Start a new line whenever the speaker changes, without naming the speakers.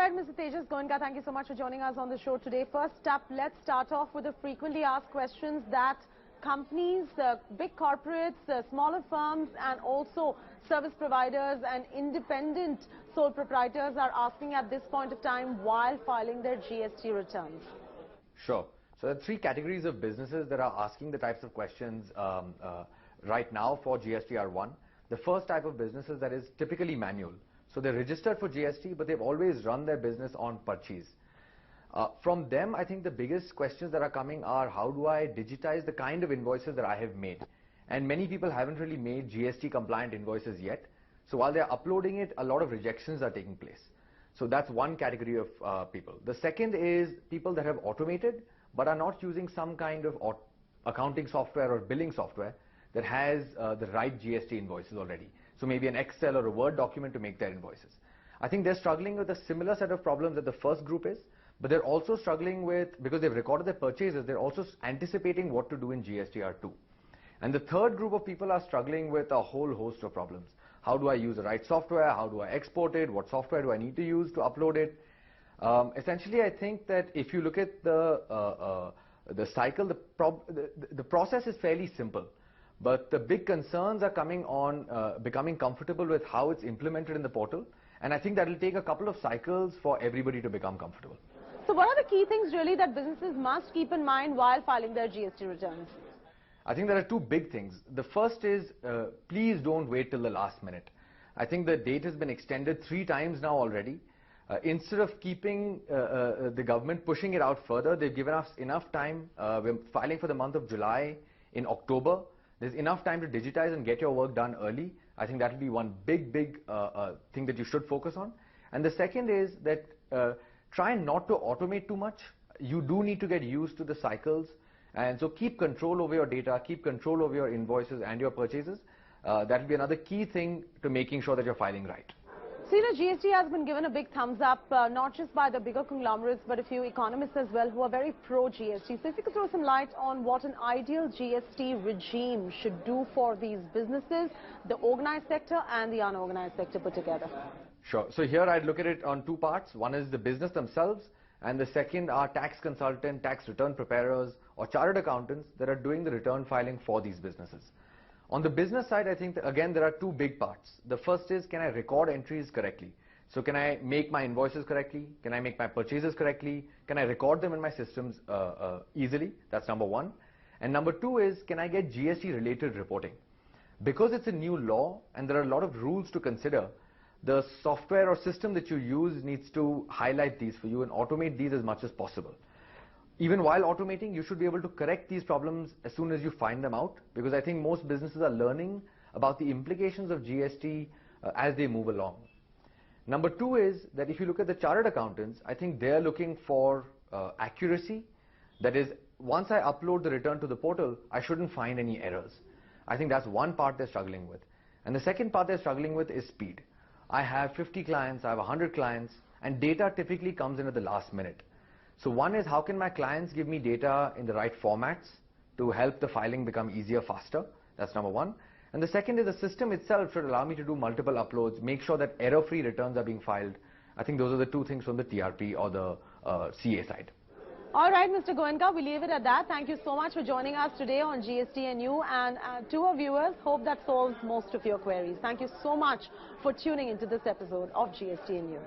right, Mr. Tejas Goenka, thank you so much for joining us on the show today. First up, let's start off with the frequently asked questions that companies, big corporates, smaller firms and also service providers and independent sole proprietors are asking at this point of time while filing their GST returns.
Sure. So there are three categories of businesses that are asking the types of questions right now for GSTR1. The first type of businesses that is typically manual. So they're registered for GST, but they've always run their business on purchase. From them, I think the biggest questions that are coming are, how do I digitize the kind of invoices that I have made? And many people haven't really made GST compliant invoices yet. So while they're uploading it, a lot of rejections are taking place. So that's one category of people. The second is people that have automated, but are not using some kind of accounting software or billing software that has the right GST invoices already. So maybe an Excel or a Word document to make their invoices. I think they're struggling with a similar set of problems that the first group is, but they're also struggling with, because they've recorded their purchases, they're also anticipating what to do in GSTR2. And the third group of people are struggling with a whole host of problems. How do I use the right software? How do I export it? What software do I need to use to upload it? Essentially, I think that if you look at the cycle, the process is fairly simple. But the big concerns are coming on becoming comfortable with how it's implemented in the portal. And I think that will take a couple of cycles for everybody to become comfortable.
So what are the key things really that businesses must keep in mind while filing their GST returns?
I think there are two big things. The first is, please don't wait till the last minute. I think the date has been extended 3 times now already. Instead of keeping the government pushing it out further, they've given us enough time. We're filing for the month of July in October. There's enough time to digitize and get your work done early. I think that will be one big thing that you should focus on. And the second is that try not to automate too much. You do need to get used to the cycles. And so keep control over your data, keep control over your invoices and your purchases. That will be another key thing to making sure that you're filing right.
So, GST has been given a big thumbs up, not just by the bigger conglomerates, but a few economists as well who are very pro-GST. So if you could throw some light on what an ideal GST regime should do for these businesses, the organized sector and the unorganized sector put together.
Sure. So here I'd look at it on two parts. One is the business themselves, and the second are tax consultant, tax return preparers, or chartered accountants that are doing the return filing for these businesses. On the business side, I think, again, there are two big parts. The first is, can I record entries correctly? So can I make my invoices correctly? Can I make my purchases correctly? Can I record them in my systems easily? That's number one. And number two is, can I get GST related reporting? Because it's a new law and there are a lot of rules to consider, the software or system that you use needs to highlight these for you and automate these as much as possible. Even while automating, you should be able to correct these problems as soon as you find them out, because I think most businesses are learning about the implications of GST as they move along. Number two is that if you look at the chartered accountants, I think they're looking for accuracy. That is, once I upload the return to the portal, I shouldn't find any errors. I think that's one part they're struggling with. And the second part they're struggling with is speed. I have 50 clients, I have 100 clients, and data typically comes in at the last minute. So one is, how can my clients give me data in the right formats to help the filing become easier, faster? That's number one. And the second is, the system itself should allow me to do multiple uploads, make sure that error-free returns are being filed. I think those are the two things from the TRP or the CA side.
All right, Mr. Goenka, we leave it at that. Thank you so much for joining us today on GST&U. And to our viewers, hope that solves most of your queries. Thank you so much for tuning into this episode of GST&U.